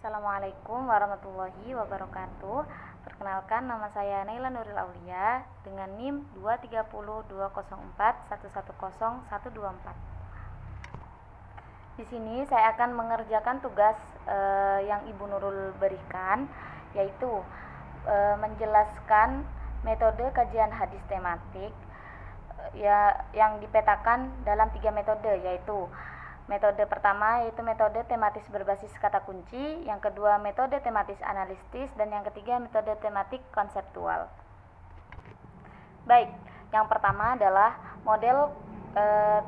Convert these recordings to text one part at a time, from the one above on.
Assalamualaikum warahmatullahi wabarakatuh. Perkenalkan, nama saya Naila Nuril Aulia dengan NIM 2302041101124. Di sini saya akan mengerjakan tugas yang Ibu Nurul berikan, yaitu menjelaskan metode kajian hadis tematik yang dipetakan dalam 3 metode, yaitu metode pertama yaitu metode tematis berbasis kata kunci, yang kedua metode tematis analitis, dan yang ketiga metode tematik konseptual. Baik, yang pertama adalah model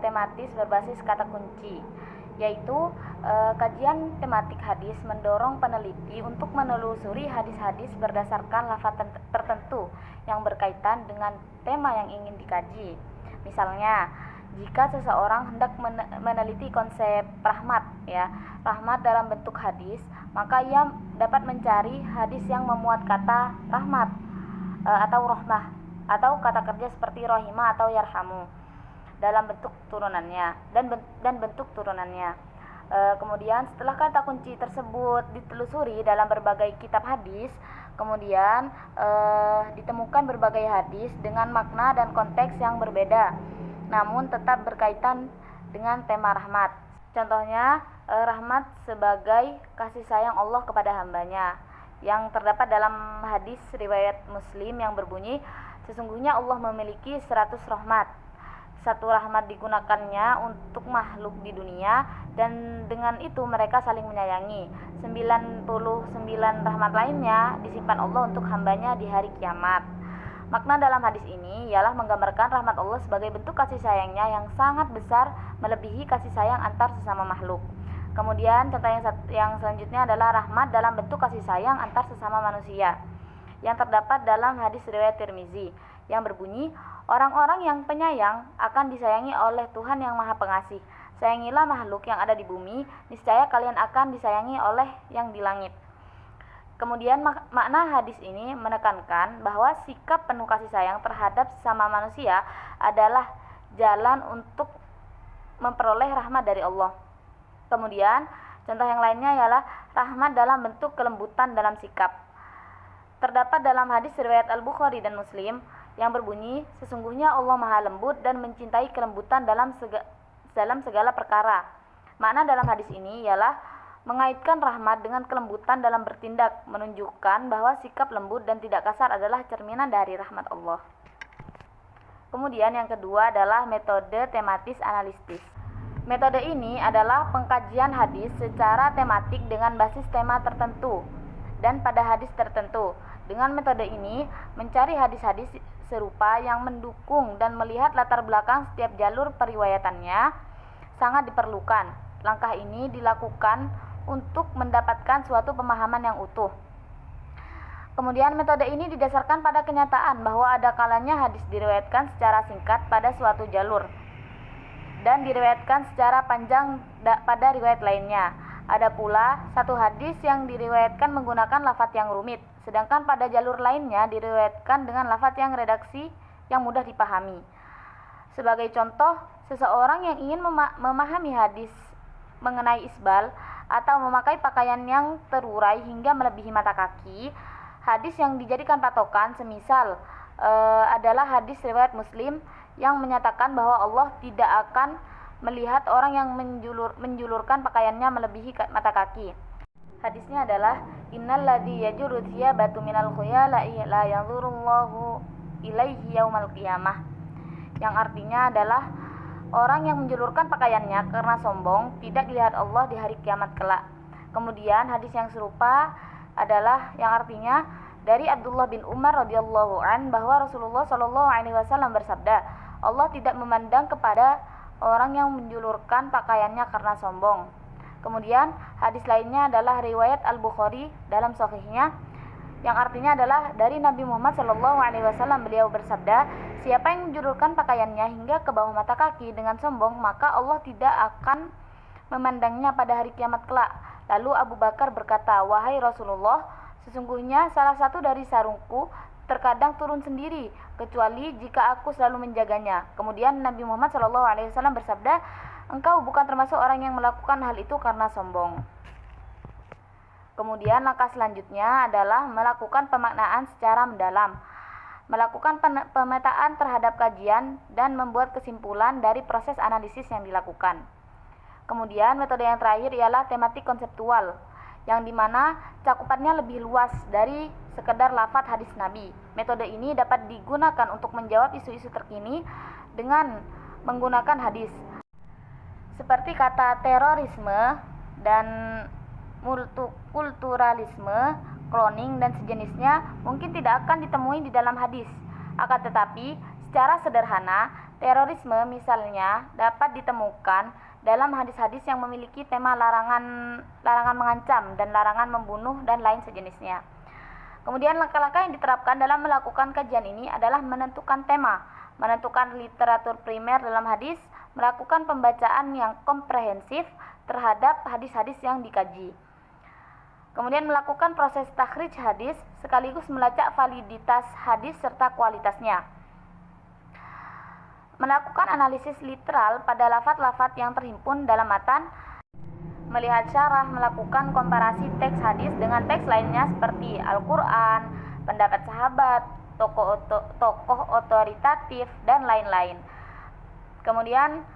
tematis berbasis kata kunci, yaitu kajian tematik hadis mendorong peneliti untuk menelusuri hadis-hadis berdasarkan lafaz tertentu yang berkaitan dengan tema yang ingin dikaji. Misalnya, jika seseorang hendak meneliti konsep rahmat dalam bentuk hadis, maka ia dapat mencari hadis yang memuat kata rahmat atau rahmah, atau kata kerja seperti rohimah atau yarhamu dalam bentuk turunannya dan bentuk turunannya. Kemudian setelah kata kunci tersebut ditelusuri dalam berbagai kitab hadis, kemudian ditemukan berbagai hadis dengan makna dan konteks yang berbeda, namun tetap berkaitan dengan tema rahmat. Contohnya, rahmat sebagai kasih sayang Allah kepada hambanya, yang terdapat dalam hadis riwayat Muslim yang berbunyi, sesungguhnya Allah memiliki 100 rahmat. Satu rahmat digunakannya untuk makhluk di dunia, dan dengan itu mereka saling menyayangi. 99 rahmat lainnya disimpan Allah untuk hambanya di hari kiamat. Makna dalam hadis ini ialah menggambarkan rahmat Allah sebagai bentuk kasih sayangnya yang sangat besar, melebihi kasih sayang antar sesama makhluk. Kemudian contoh yang selanjutnya adalah rahmat dalam bentuk kasih sayang antar sesama manusia, yang terdapat dalam hadis riwayat Tirmizi yang berbunyi, orang-orang yang penyayang akan disayangi oleh Tuhan yang Maha Pengasih. Sayangilah makhluk yang ada di bumi, niscaya kalian akan disayangi oleh yang di langit. Kemudian makna hadis ini menekankan bahwa sikap penuh kasih sayang terhadap sesama manusia adalah jalan untuk memperoleh rahmat dari Allah. Kemudian contoh yang lainnya ialah rahmat dalam bentuk kelembutan dalam sikap. Terdapat dalam hadis riwayat Al-Bukhari dan Muslim yang berbunyi, sesungguhnya Allah Maha Lembut dan mencintai kelembutan dalam segala perkara. Makna dalam hadis ini ialah mengaitkan rahmat dengan kelembutan dalam bertindak, menunjukkan bahwa sikap lembut dan tidak kasar adalah cerminan dari rahmat Allah. Kemudian yang kedua adalah metode tematis analitis. Metode ini adalah pengkajian hadis secara tematik dengan basis tema tertentu dan pada hadis tertentu. Dengan metode ini, mencari hadis-hadis serupa yang mendukung dan melihat latar belakang setiap jalur periwayatannya sangat diperlukan. Langkah ini dilakukan untuk mendapatkan suatu pemahaman yang utuh. Kemudian metode ini didasarkan pada kenyataan bahwa ada kalanya hadis diriwayatkan secara singkat pada suatu jalur dan diriwayatkan secara panjang pada riwayat lainnya. Ada pula satu hadis yang diriwayatkan menggunakan lafaz yang rumit, sedangkan pada jalur lainnya diriwayatkan dengan lafaz yang redaksi yang mudah dipahami. Sebagai contoh, seseorang yang ingin memahami hadis mengenai isbal atau memakai pakaian yang terurai hingga melebihi mata kaki, hadis yang dijadikan patokan semisal adalah hadis riwayat Muslim yang menyatakan bahwa Allah tidak akan melihat orang yang menjulurkan pakaiannya melebihi mata kaki. Hadisnya adalah innal ladzi yajurru thiyabatu minal khuyala la yanzurullahu ilaihi yaumal qiyamah, yang artinya adalah orang yang menjulurkan pakaiannya karena sombong tidak dilihat Allah di hari kiamat kelak. Kemudian hadis yang serupa adalah yang artinya dari Abdullah bin Umar radhiyallahu an bahwa Rasulullah shallallahu alaihi wasallam bersabda, Allah tidak memandang kepada orang yang menjulurkan pakaiannya karena sombong. Kemudian hadis lainnya adalah riwayat Al-Bukhari dalam sahihnya yang artinya adalah dari Nabi Muhammad SAW, beliau bersabda, siapa yang menjulurkan pakaiannya hingga ke bawah mata kaki dengan sombong, maka Allah tidak akan memandangnya pada hari kiamat kelak. Lalu Abu Bakar berkata, wahai Rasulullah, sesungguhnya salah satu dari sarungku terkadang turun sendiri, kecuali jika aku selalu menjaganya. Kemudian Nabi Muhammad SAW bersabda, engkau bukan termasuk orang yang melakukan hal itu karena sombong. Kemudian langkah selanjutnya adalah melakukan pemaknaan secara mendalam, melakukan pemetaan terhadap kajian dan membuat kesimpulan dari proses analisis yang dilakukan. Kemudian metode yang terakhir ialah tematik konseptual, yang dimana cakupannya lebih luas dari sekedar lafadz hadis Nabi. Metode ini dapat digunakan untuk menjawab isu-isu terkini dengan menggunakan hadis, seperti kata terorisme dan multikulturalisme, cloning dan sejenisnya mungkin tidak akan ditemui di dalam hadis. Akan tetapi, secara sederhana, terorisme misalnya dapat ditemukan dalam hadis-hadis yang memiliki tema larangan mengancam dan larangan membunuh dan lain sejenisnya. Kemudian langkah-langkah yang diterapkan dalam melakukan kajian ini adalah menentukan tema, menentukan literatur primer dalam hadis, melakukan pembacaan yang komprehensif terhadap hadis-hadis yang dikaji. Kemudian melakukan proses takhrij hadis sekaligus melacak validitas hadis serta kualitasnya. Melakukan analisis literal pada lafadz-lafadz yang terhimpun dalam matan, melihat syarah, melakukan komparasi teks hadis dengan teks lainnya seperti Al-Quran, pendapat sahabat, tokoh otoritatif, dan lain-lain. Kemudian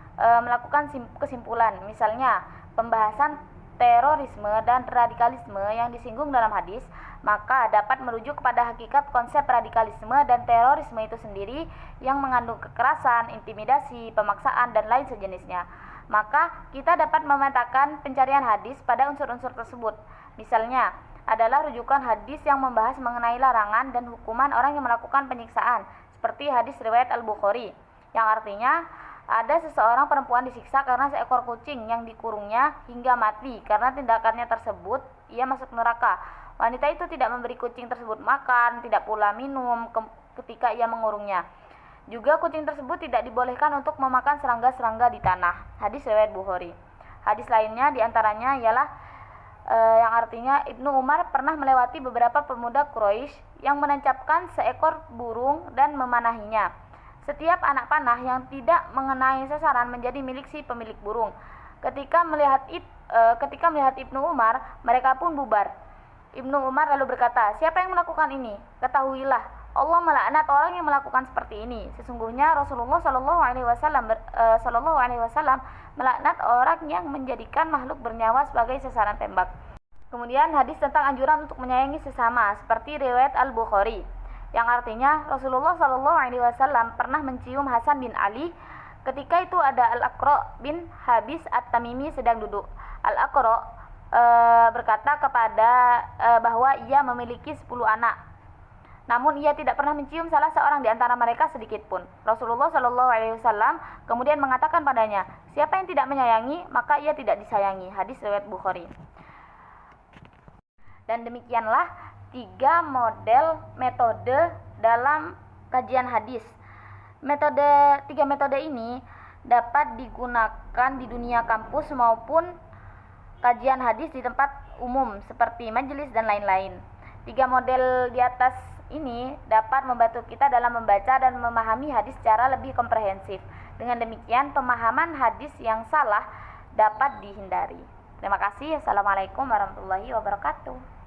melakukan kesimpulan, misalnya pembahasan terorisme dan radikalisme yang disinggung dalam hadis, maka dapat merujuk kepada hakikat konsep radikalisme dan terorisme itu sendiri yang mengandung kekerasan, intimidasi, pemaksaan, dan lain sejenisnya. Maka kita dapat memetakan pencarian hadis pada unsur-unsur tersebut. Misalnya adalah rujukan hadis yang membahas mengenai larangan dan hukuman orang yang melakukan penyiksaan, seperti hadis riwayat Al-Bukhari, yang artinya ada seseorang perempuan disiksa karena seekor kucing yang dikurungnya hingga mati. Karena tindakannya tersebut, ia masuk neraka. Wanita itu tidak memberi kucing tersebut makan, tidak pula minum ketika ia mengurungnya. Juga kucing tersebut tidak dibolehkan untuk memakan serangga-serangga di tanah. Hadis riwayat Bukhari. Hadis lainnya diantaranya ialah yang artinya Ibnu Umar pernah melewati beberapa pemuda Quraisy yang menancapkan seekor burung dan memanahinya. Setiap anak panah yang tidak mengenai sasaran menjadi milik si pemilik burung. Ketika melihat Ibnu Umar, mereka pun bubar. Ibnu Umar lalu berkata, "Siapa yang melakukan ini? Ketahuilah, Allah melaknat orang yang melakukan seperti ini. Sesungguhnya Rasulullah Shallallahu Alaihi Wasallam melaknat orang yang menjadikan makhluk bernyawa sebagai sasaran tembak." Kemudian hadis tentang anjuran untuk menyayangi sesama, seperti riwayat Al-Bukhari, yang artinya Rasulullah Shallallahu Alaihi Wasallam pernah mencium Hasan bin Ali. Ketika itu ada Al-Aqra bin Habis At-Tamimi sedang duduk. Al-Aqra berkata bahwa ia memiliki 10 anak, namun ia tidak pernah mencium salah seorang di antara mereka sedikit pun. Rasulullah Shallallahu Alaihi Wasallam kemudian mengatakan padanya, "Siapa yang tidak menyayangi, maka ia tidak disayangi." Hadis riwayat Bukhari. Dan demikianlah 3 model metode dalam kajian hadis. 3 metode ini dapat digunakan di dunia kampus maupun kajian hadis di tempat umum seperti majelis dan lain-lain. 3 model di atas ini dapat membantu kita dalam membaca dan memahami hadis secara lebih komprehensif. Dengan demikian, pemahaman hadis yang salah dapat dihindari. Terima kasih. Assalamualaikum warahmatullahi wabarakatuh.